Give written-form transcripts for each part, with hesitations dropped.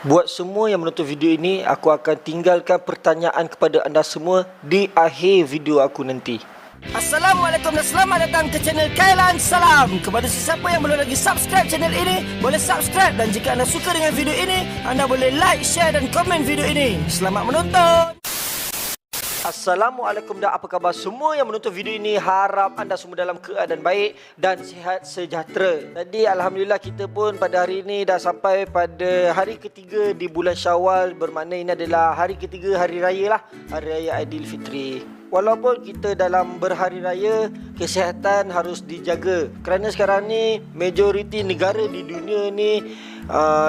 Buat semua yang menonton video ini, aku akan tinggalkan pertanyaan kepada anda semua di akhir video aku nanti. Assalamualaikum dan selamat datang ke channel Kailan Salam. Kepada sesiapa yang belum lagi subscribe channel ini, boleh subscribe. Dan jika anda suka dengan video ini, anda boleh like, share dan komen video ini. Selamat menonton. Assalamualaikum dan apa khabar semua yang menonton video ini. Harap anda semua dalam keadaan baik dan sihat sejahtera. Jadi Alhamdulillah kita pun pada hari ini dah sampai pada hari ketiga di bulan Syawal. Bermakna ini adalah hari ketiga hari raya lah, Hari Raya Aidilfitri. Walaupun kita dalam berhari raya, kesihatan harus dijaga. Kerana sekarang ni majoriti negara di dunia ni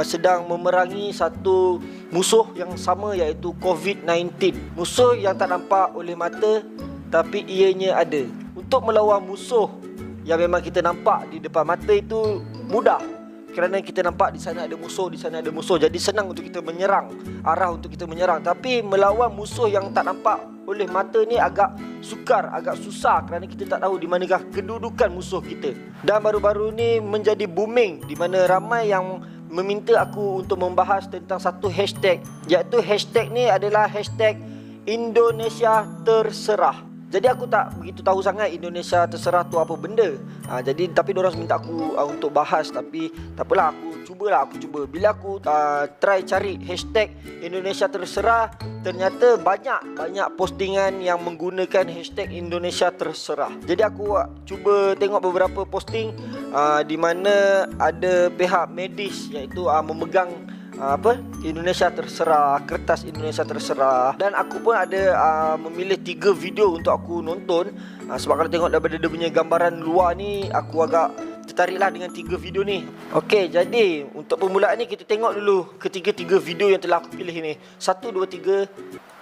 sedang memerangi satu musuh yang sama, iaitu COVID-19. Musuh yang tak nampak oleh mata tapi ianya ada. Untuk melawan musuh yang memang kita nampak di depan mata itu mudah, kerana kita nampak di sana ada musuh, di sana ada musuh. Jadi senang untuk kita menyerang, arah untuk kita menyerang. Tapi melawan musuh yang tak nampak oleh mata ni agak sukar, agak susah, kerana kita tak tahu di manakah kedudukan musuh kita. Dan baru-baru ni menjadi booming, di mana ramai yang meminta aku untuk membahas tentang satu hashtag, iaitu hashtag ni adalah hashtag Indonesia Terserah. Jadi aku tak begitu tahu sangat Indonesia Terserah tu apa benda. Jadi tapi diorang minta aku untuk bahas. Tapi tak apalah, aku cuba. Bila aku try cari hashtag Indonesia Terserah, ternyata banyak postingan yang menggunakan hashtag Indonesia Terserah. Jadi aku cuba tengok beberapa posting di mana ada pihak medis, iaitu memegang Indonesia Terserah, kertas Indonesia Terserah. Dan aku pun ada memilih 3 video untuk aku nonton, sebab kalau tengok daripada dia punya gambaran luar ni, aku agak tertariklah dengan 3 video ni. Okey, jadi untuk permulaan ni kita tengok dulu ketiga-tiga video yang telah aku pilih ni. 1, 2, 3,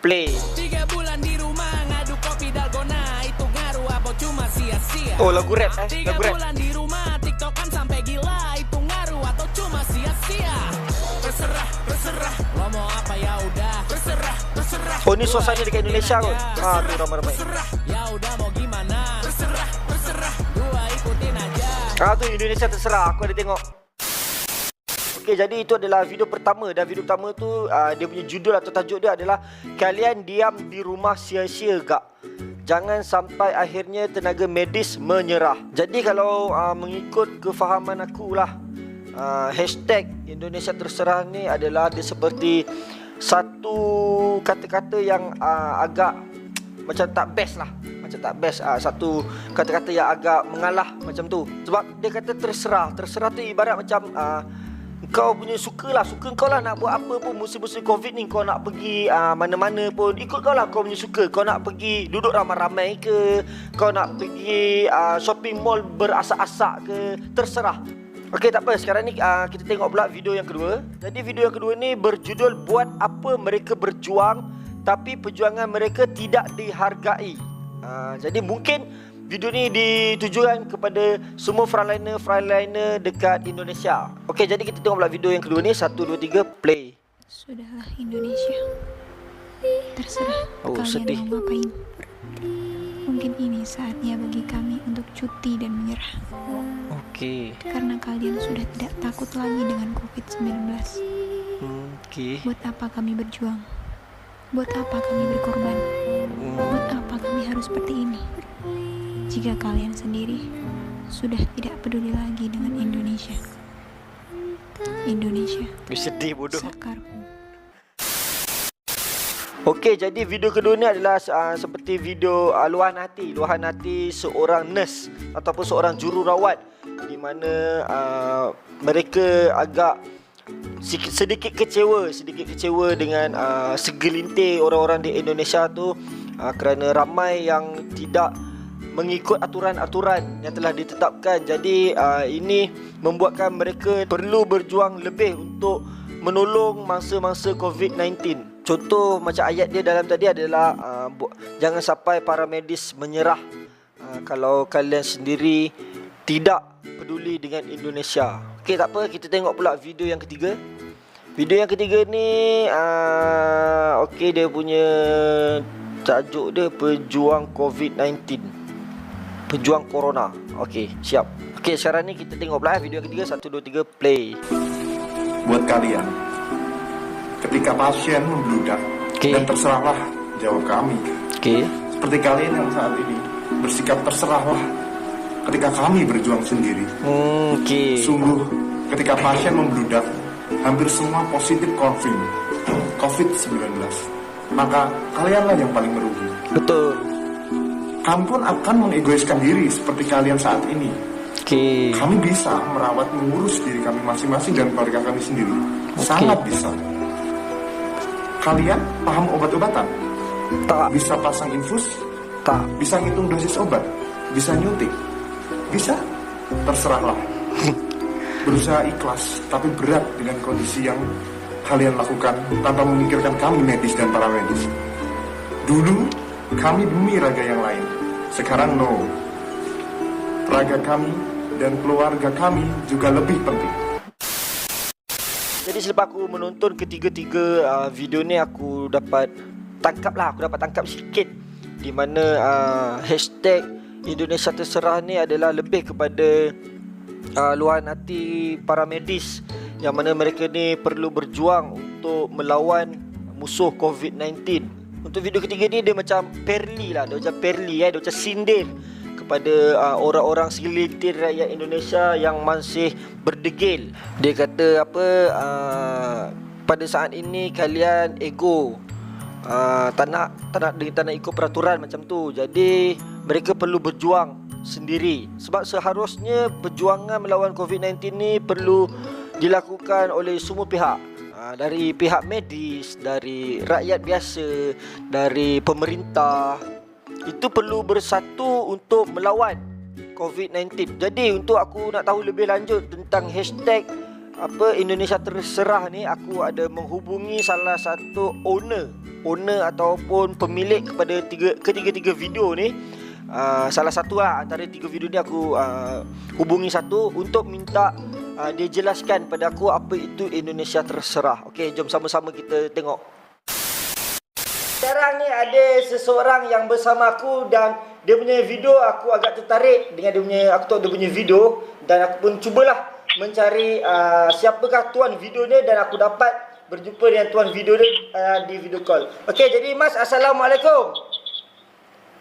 play. 3 bulan di rumah ngadu kopi dalgona, itu ngaruh apa cuma sia-sia? Oh, lagu rap lagu 3 rap. bulan di rumah tiktokan sampai gila, itu ngaruh atau cuma sia-sia? Terserah, lo mau apa ya udah. Terserah. Oh, ni suasana dekat Indonesia kot. Tu ramai-ramai. Ya udah mau gimana? Terserah. Gua ikutin aja. Tu Indonesia Terserah, aku ada tengok. Okey, jadi itu adalah video pertama. Dan video pertama tu dia punya judul atau tajuk dia adalah Kalian diam di rumah sia-sia gak? Jangan sampai akhirnya tenaga medis menyerah. Jadi kalau mengikut kefahaman aku lah, hashtag Indonesia Terserah ni adalah dia seperti satu kata-kata yang agak macam tak best lah. Satu kata-kata yang agak mengalah macam tu. Sebab dia kata terserah. Terserah tu ibarat macam kau punya suka kau lah nak buat apa pun. Musim-musim Covid ni kau nak pergi mana-mana pun, ikut kau lah, kau punya suka. Kau nak pergi duduk ramai-ramai ke, kau nak pergi shopping mall berasak-asak ke, terserah. Okey, tak apa. Sekarang ni kita tengok pula video yang kedua. Jadi video yang kedua ni berjudul Buat Apa Mereka Berjuang Tapi Perjuangan Mereka Tidak Dihargai. Jadi mungkin video ni ditujukan kepada semua frontliner dekat Indonesia. Okey, jadi kita tengok pula video yang kedua ni. 1, 2, 3, play. Sudahlah Indonesia, terserah kalian sedih. mau ngapain. Mungkin ini saatnya bagi kami untuk cuti dan menyerah. Okey. Karena kalian sudah tidak takut lagi dengan COVID-19. Okey. Buat apa kami berjuang? Buat apa kami berkorban? Buat apa kami harus seperti ini? Jika kalian sendiri sudah tidak peduli lagi dengan Indonesia. Indonesia, Sedih bodoh. sakarku. Okey, jadi video kedua ni adalah seperti video luahan hati seorang nurse ataupun seorang jururawat, di mana mereka agak sedikit kecewa dengan segelintir orang-orang di Indonesia tu, kerana ramai yang tidak mengikut aturan-aturan yang telah ditetapkan. Jadi ini membuatkan mereka perlu berjuang lebih untuk menolong mangsa-mangsa COVID-19. Contoh macam ayat dia dalam tadi adalah jangan sampai para medis menyerah kalau kalian sendiri tidak peduli dengan Indonesia. Okey, tak apa, kita tengok pula video yang ketiga. Video yang ketiga ni okey, dia punya tajuk dia Pejuang COVID-19, Pejuang Corona. Okey, siap. Okey, sekarang ni kita tengok pula video yang ketiga. 1, 2, 3, play. Buat kalian ketika pasien membludak. Oke. Dan terserahlah, jawab kami. Oke. Seperti kalian yang saat ini bersikap terserahlah ketika kami berjuang sendiri. Oke. Sungguh, ketika pasien membludak, hampir semua positif COVID-19. Maka kalianlah yang paling merugi. Betul. Kami pun akan mengegoiskan diri seperti kalian saat ini. Oke. Kami bisa merawat, mengurus diri kami masing-masing dan keluarga kami sendiri. Sangat bisa. Kalian paham obat-obatan? Tak. Bisa pasang infus? Tak. Bisa ngitung dosis obat? Bisa nyuntik? Bisa? Terserahlah. Berusaha ikhlas, tapi berat dengan kondisi yang kalian lakukan tanpa memikirkan kami medis dan para medis. Dulu, kami demi raga yang lain. Sekarang no. Raga kami dan keluarga kami juga lebih penting. Jadi selepas aku menonton ketiga-tiga video ni, aku dapat tangkap sikit di mana hashtag Indonesia Terserah ni adalah lebih kepada luahan hati para medis yang mana mereka ni perlu berjuang untuk melawan musuh COVID-19. Untuk video ketiga ni dia macam perli lah, dia macam sindir kepada orang-orang segelintir rakyat Indonesia yang masih berdegil. Dia kata pada saat ini kalian ego, tak nak ikut peraturan macam tu. Jadi mereka perlu berjuang sendiri. Sebab seharusnya perjuangan melawan COVID-19 ni perlu dilakukan oleh semua pihak. Dari pihak medis, dari rakyat biasa, dari pemerintah. Itu perlu bersatu untuk melawan COVID-19. Jadi untuk aku nak tahu lebih lanjut tentang hashtag Indonesia Terserah ni, aku ada menghubungi salah satu owner ataupun pemilik kepada ketiga-tiga video ni. Salah satu lah antara 3 video ni aku hubungi satu untuk minta dia jelaskan pada aku apa itu Indonesia Terserah. Okey, jom sama-sama kita tengok. Sekarang ni ada seseorang yang bersama aku dan dia punya video aku agak tertarik dengan aku tengok dia punya video dan aku pun cubalah mencari siapakah tuan video ni dan aku dapat berjumpa dengan tuan video ni di video call. Okey, jadi Mas, Assalamualaikum.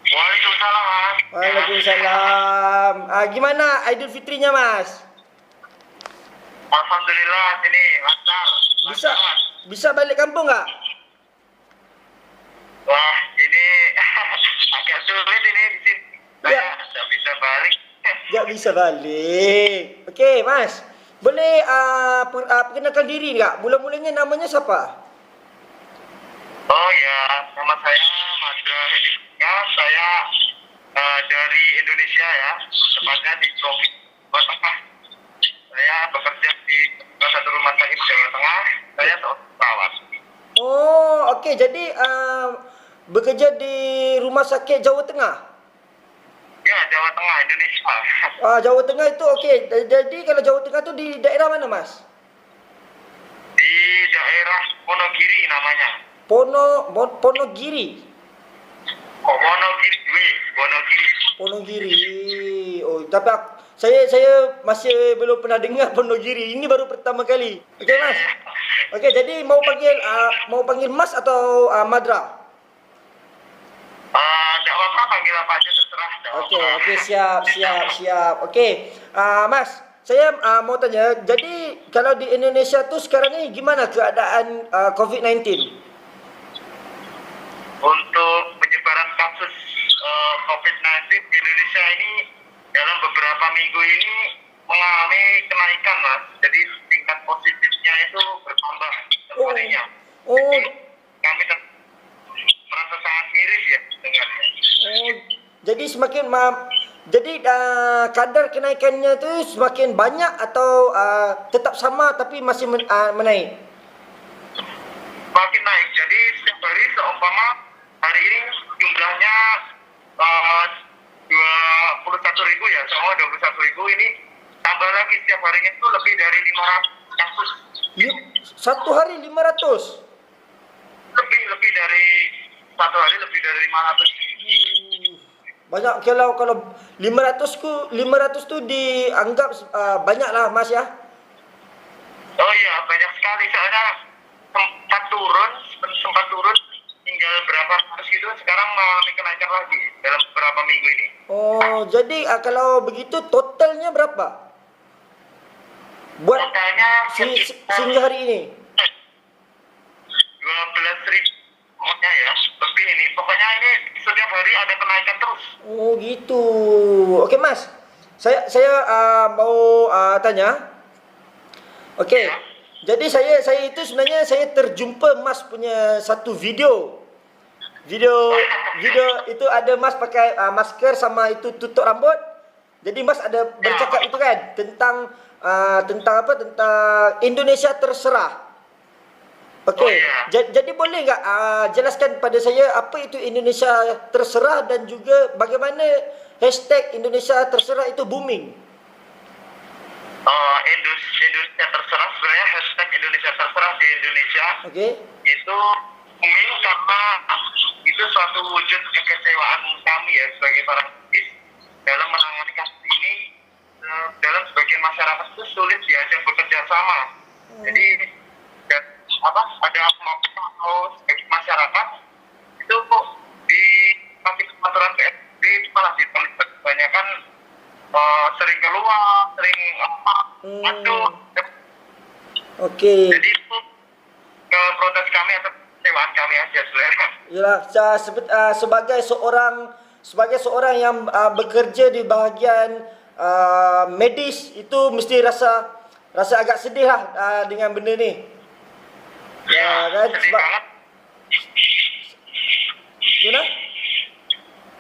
Waalaikumsalam, Mas. Waalaikumsalam. Gimana Idul Fitrinya, Mas? Alhamdulillah, sini lancar. Bisa balik kampung tak? Wah, ini agak sulit ini di sini. Saya tak bisa balik. Tak bisa balik. Okey, Mas. Boleh perkenalkan diri tak? Mula-mulanya namanya siapa? Oh ya, nama saya Madra Hedifnya. Saya dari Indonesia ya, tepatnya di Provinsi Jawa Tengah. Saya bekerja di salah satu rumah sakit Jawa Tengah. Saya seorang perawat. Oh, okey. Jadi bekerja di rumah sakit Jawa Tengah? Ya, Jawa Tengah, Indonesia. Jawa Tengah itu okey. Jadi kalau Jawa Tengah tu di daerah mana, Mas? Di daerah Wonogiri namanya. Ponogiri. Wonogiri. Oh, tapi saya masih belum pernah dengar Ponogiri. Ini baru pertama kali. Okey, Mas. Okey, jadi mau panggil Mas atau Madra? Tak apa-apa, panggil apa aja terserah. Okey, siap. Okey, Mas, saya mau tanya. Jadi kalau di Indonesia tu sekarang ni gimana keadaan COVID-19? Untuk penyebaran kasus COVID-19 di Indonesia ini dalam beberapa minggu ini mengalami kenaikan, Mas. Jadi tingkat positifnya itu bertambah setiap harinya. Jadi kami merasa sangat miris ya dengarnya. Jadi kadar kenaikannya tu semakin banyak atau tetap sama tapi masih menaik? Makin naik. Jadi setiap hari seumpama hari ini jumlahnya 21.000 ya, sama 21.000 ini tambah lagi setiap harinya itu lebih dari 500 kasus. Satu hari 500? Lebih dari satu hari lebih dari 500. Banyak. Kalau 500 tu dianggap banyak lah, Mas ya? Oh iya, banyak sekali. Soalnya sempat turun kenaikan lagi dalam beberapa minggu ini. Oh, jadi kalau begitu totalnya berapa? Buat Totalnya sehingga hari ini? 12.000 pokoknya ya, lebih ini. Pokoknya ini setiap hari ada kenaikan terus. Oh, gitu. Oke, Mas. Saya mau tanya. Oke. Ya. Jadi saya itu sebenarnya saya terjumpa Mas punya satu video. Video itu ada Mas pakai masker sama itu tutup rambut. Jadi Mas ada bercakap itu kan tentang apa? Tentang Indonesia terserah. Okey. Oh, ya. Jadi boleh enggak jelaskan pada saya apa itu Indonesia terserah dan juga bagaimana hashtag Indonesia terserah itu booming? Indonesia terserah, sebenarnya hashtag Indonesia terserah di Indonesia Okey. itu booming karena itu suatu wujud kekecewaan kami ya sebagai para aktivis dalam menangani kasus ini. Dalam sebagian masyarakat itu sulit diajak bekerja sama. Jadi ada mau sebagai masyarakat itu di kasih peraturan PSBB itu malah ditolak. Kebanyakan sering keluar, sering aduh. Okey. Jadi itu protes kami atau kecewaan kami aja sebenarnya. Yalah, sebagai seorang yang bekerja di bahagian medis itu mesti rasa agak sedih lah dengan benda ni. Ya kan sedih sebab banget. gimana?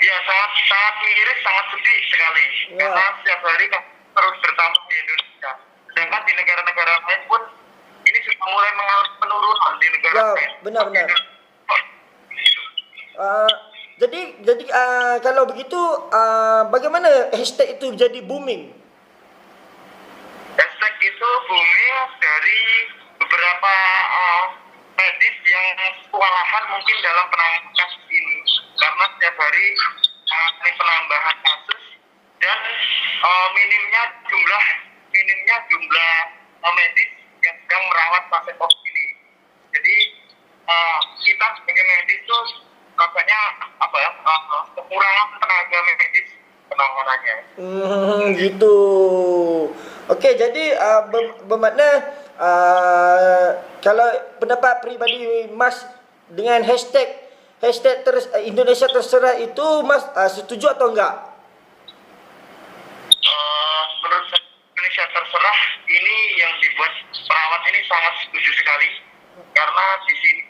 Ya sangat miris, sangat sedih sekali. Ya. Karena setiap hari kan terus bertambah di Indonesia. Sedangkan di negara-negara lain pun ini sudah mulai mengalami penurunan di negara Ya, lain. benar-benar. Jadi kalau begitu bagaimana hashtag itu jadi booming? Hashtag itu booming dari beberapa medis yang kewalahan mungkin dalam penanganan kasus ini. Karena setiap hari mengalami penambahan kasus dan minimnya jumlah medis yang sedang merawat pasien COVID ini. Jadi kita sebagai medis itu rasanya kekurangan tenaga medis penanganannya. Gitu. Okey, jadi bermakna kalau pendapat peribadi Mas dengan hashtag Indonesia terserah itu Mas setuju atau enggak? Menurut saya, Indonesia terserah ini yang dibuat perawat ini sangat setuju sekali karena di sini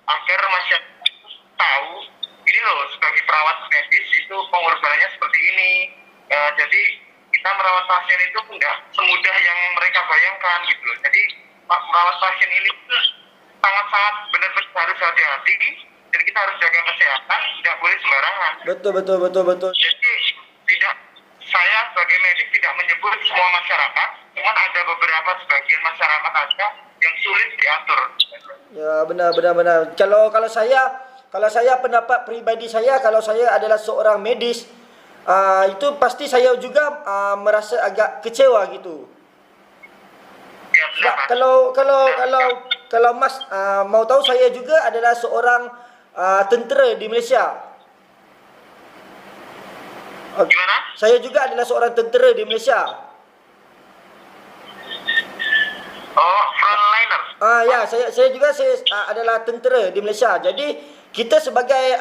agar masyarakat tahu ini loh sebagai perawat medis itu pengorbanannya seperti ini. Jadi kita merawat pasien itu enggak semudah yang mereka bayangkan gitu loh. Jadi merawat pasien ini sangat-sangat benar-benar harus hati-hati dan kita harus jaga kesehatan, tidak boleh sembarangan. Betul. Jadi saya sebagai medis tidak menyebut semua masyarakat, cuma ada beberapa sebagian masyarakat aja yang sulit diatur. Ya, benar. Kalau saya pendapat peribadi saya, kalau saya adalah seorang medis, itu pasti saya juga merasa agak kecewa gitu. Ya, Sebab benar, kalau Mas mau tahu, saya juga adalah seorang tentera di Malaysia. Gimana? Saya juga adalah seorang tentera di Malaysia. Oh, frontliner. Ya, saya juga adalah tentera di Malaysia. Jadi kita sebagai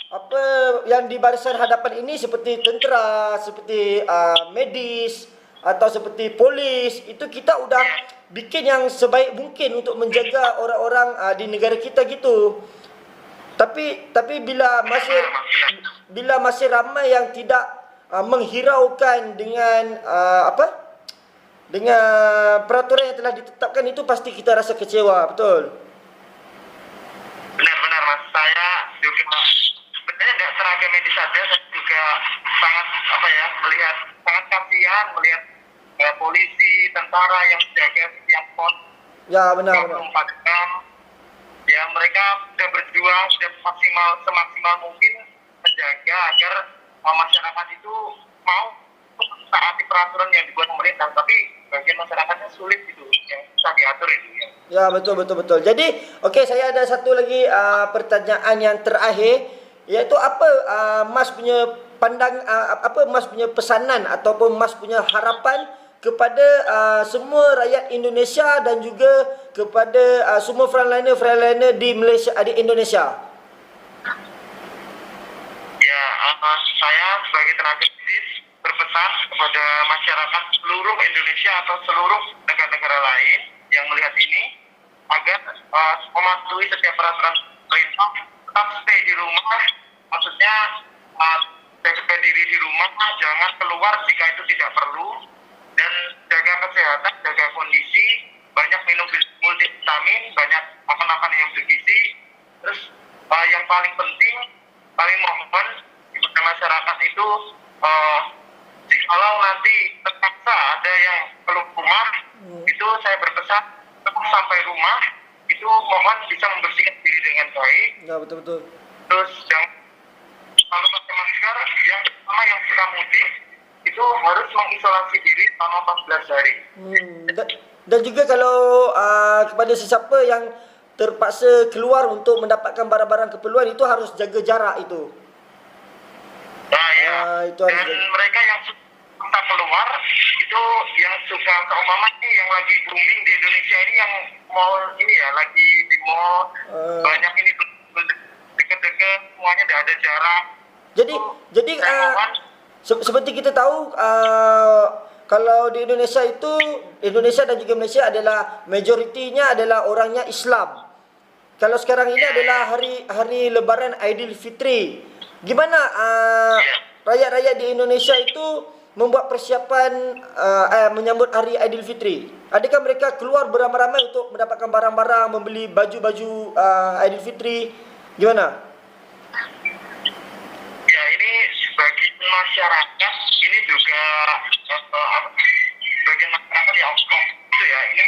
apa yang di barisan hadapan ini seperti tentera, seperti medis atau seperti polis, itu kita udah bikin yang sebaik mungkin untuk menjaga orang-orang di negara kita gitu. Tapi bila masih ramai yang tidak menghiraukan dengan dengan peraturan yang telah ditetapkan, itu pasti kita rasa kecewa, betul? Benar Mas, saya juga sebenarnya tidak tenaga medis saja, saya juga sangat melihat sangat kasihan melihat polisi, tentara yang jaga setiap pos. Ya, benar. 24 jam. Ya, mereka sudah berjuang sudah semaksimal mungkin menjaga agar masyarakat itu mau taati peraturan yang dibuat pemerintah, tapi bagian masyarakatnya sulit gitu yang bisa diatur itu ya. Ya, betul. Jadi, okey, saya ada satu lagi pertanyaan yang terakhir. Iaitu apa Mas punya apa Mas punya pesanan ataupun Mas punya harapan kepada semua rakyat Indonesia dan juga kepada semua frontliner di Malaysia, di Indonesia. Ya, saya sebagai tenaga medis berpesan kepada masyarakat seluruh Indonesia atau seluruh negara-negara lain yang melihat ini agar mematuhi setiap peraturan pemerintah, tetap stay di rumah, maksudnya jaga diri di rumah, jangan keluar jika itu tidak perlu, dan jaga kesehatan, jaga kondisi, banyak minum multivitamin, banyak makan yang bergizi. Terus yang paling penting, paling mohon kepada masyarakat itu jikalau nanti terpaksa ada yang keluar rumah, itu saya berpesan tetap sampai rumah itu mohon bisa membersihkan diri dengan baik. Ya, betul-betul. Terus jangan selalu pakai masker. Yang pertama yang suka mudik itu harus mengisolasi diri selama 14 hari. Dan juga kalau kepada sesiapa yang terpaksa keluar untuk mendapatkan barang-barang keperluan itu harus jaga jarak itu. Nah ya, itu harus dan jaga. mereka yang suka keluar itu yang suka seumpama ini yang lagi booming di Indonesia ini yang mall ini ya, lagi di mall banyak ini deket-deket semuanya tidak ada jarak. Jadi seperti kita tahu kalau di Indonesia itu, Indonesia dan juga Malaysia adalah majoritinya adalah orangnya Islam. Kalau sekarang ini adalah hari Lebaran Aidilfitri. Gimana rakyat-rakyat di Indonesia itu membuat persiapan menyambut hari Aidilfitri? Adakah mereka keluar beramai-ramai untuk mendapatkan barang-barang, membeli baju-baju Aidilfitri? Gimana? Ya, ini sebagai masyarakat ini juga sebagai masyarakat yang itu ya, ini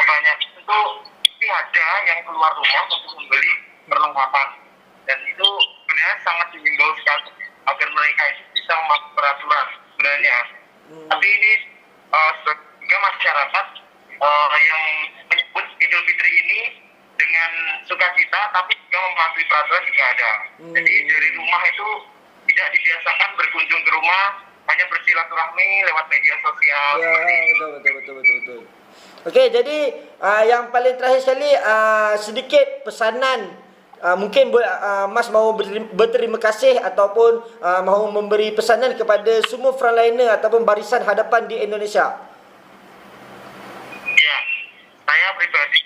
kebanyakan itu ada yang keluar rumah untuk membeli perlengkapan, dan itu sebenarnya sangat dihimbau sekali agar mereka itu bisa mematuhi peraturan sebenarnya. Tapi ini juga masyarakat yang menyebut Idul Fitri ini dengan sukacita, tapi juga mematuhi peraturan juga ada. Jadi dari rumah itu tidak dibiasakan berkunjung ke rumah, hanya bersilaturahmi lewat media sosial. Ya, betul. Okey, jadi yang paling terakhir sekali sedikit pesanan. Mungkin Mas mahu berterima kasih ataupun mahu memberi pesanan kepada semua frontliner ataupun barisan hadapan di Indonesia. Ya, saya pribadi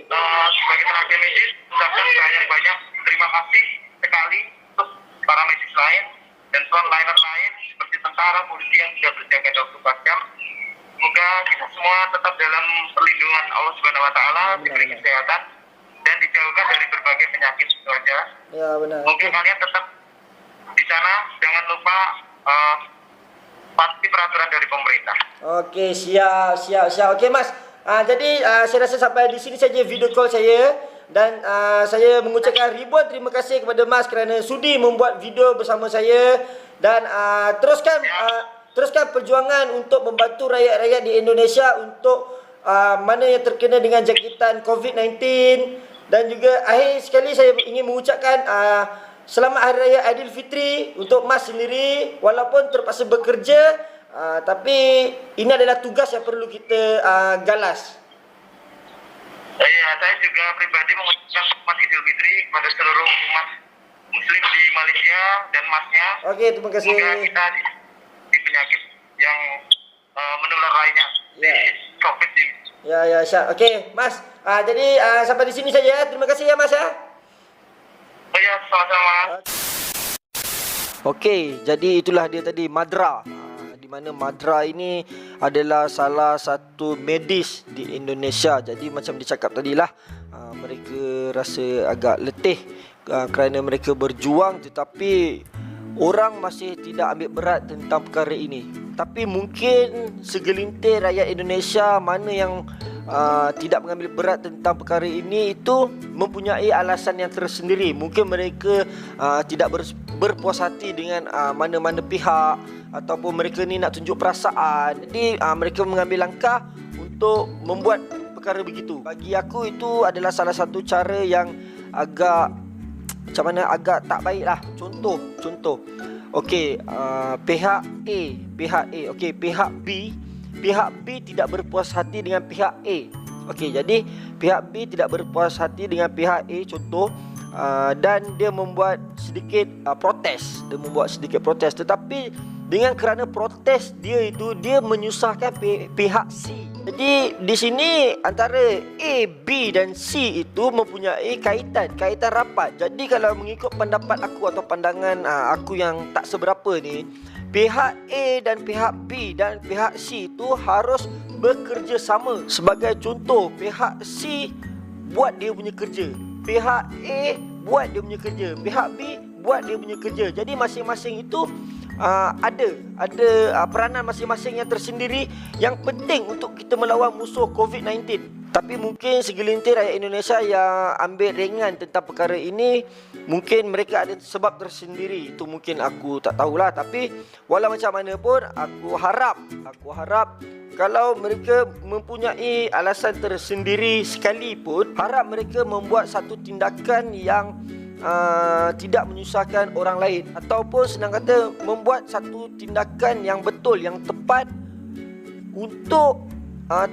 sebagai tenaga medis ucapkan banyak-banyak terima kasih sekali untuk para medis lain dan frontliner lain seperti tentara, polisi yang sudah berjaga 24 jam. Semoga kita semua tetap dalam perlindungan Allah Subhanahu wa taala, diberi kesehatan dan dijauhkan dari berbagai penyakit itu aja. Ya, benar. Mungkin kalian tetap di sana, jangan lupa patuhi peraturan dari pemerintah. Okey, siap. Okey, Mas. Jadi saya rasa sampai di sini saja video call saya, dan saya mengucapkan ribuan terima kasih kepada Mas kerana sudi membuat video bersama saya, dan teruskan perjuangan untuk membantu rakyat-rakyat di Indonesia untuk mana yang terkena dengan jangkitan COVID-19. Dan juga akhir sekali saya ingin mengucapkan selamat Hari Raya Aidilfitri untuk Mas sendiri. Walaupun terpaksa bekerja, tapi ini adalah tugas yang perlu kita galas. Ya, saya juga pribadi mengucapkan selamat Idul Fitri kepada seluruh umat Muslim di Malaysia dan Masnya. Okey, terima kasih. Semoga kita di penyakit yang menular lainnya di COVID ini. Ya, Syah. Okey, Mas. Jadi sampai di sini saja. Terima kasih ya, Mas ya. Oh ya, sama-sama. Okey, jadi itulah dia tadi Madra. Di mana Madra ini adalah salah satu medis di Indonesia. Jadi macam dicakap tadilah, mereka rasa agak letih kerana mereka berjuang, tetapi orang masih tidak ambil berat tentang perkara ini. Tapi mungkin segelintir rakyat Indonesia mana yang tidak mengambil berat tentang perkara ini itu mempunyai alasan yang tersendiri. Mungkin mereka tidak berpuas hati dengan mana-mana pihak, ataupun mereka ni nak tunjuk perasaan. Jadi mereka mengambil langkah untuk membuat perkara begitu. Bagi aku itu adalah salah satu cara yang agak macam mana agak tak baik lah. Contoh okey, pihak A, okey, pihak B tidak berpuas hati dengan pihak A. Okey, jadi pihak B tidak berpuas hati dengan pihak A, contoh, dan dia membuat sedikit protes. Tetapi dengan kerana protes dia itu, dia menyusahkan pihak C. Jadi di sini antara A, B dan C itu mempunyai kaitan rapat. Jadi kalau mengikut pendapat aku atau pandangan aku yang tak seberapa ni, pihak A dan pihak B dan pihak C itu harus bekerjasama. Sebagai contoh, pihak C buat dia punya kerja, pihak A buat dia punya kerja, pihak B buat dia punya kerja. Jadi masing-masing itu ada peranan masing-masing yang tersendiri yang penting untuk kita melawan musuh COVID-19. Tapi mungkin segelintir rakyat Indonesia yang ambil ringan tentang perkara ini, mungkin mereka ada sebab tersendiri. Itu mungkin aku tak tahulah. Tapi walau macam mana pun, aku harap kalau mereka mempunyai alasan tersendiri sekalipun, harap mereka membuat satu tindakan yang tidak menyusahkan orang lain, ataupun senang kata membuat satu tindakan yang betul, yang tepat untuk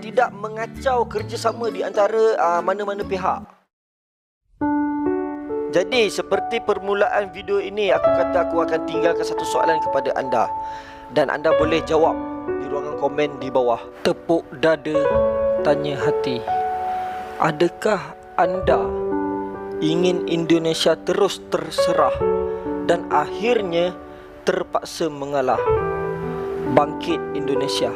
tidak mengacau kerjasama di antara mana-mana pihak. Jadi seperti permulaan video ini, aku kata aku akan tinggalkan satu soalan kepada anda, dan anda boleh jawab di ruangan komen di bawah. Tepuk dada, tanya hati. Adakah anda ingin Indonesia terus terserah dan akhirnya terpaksa mengalah? Bangkit Indonesia!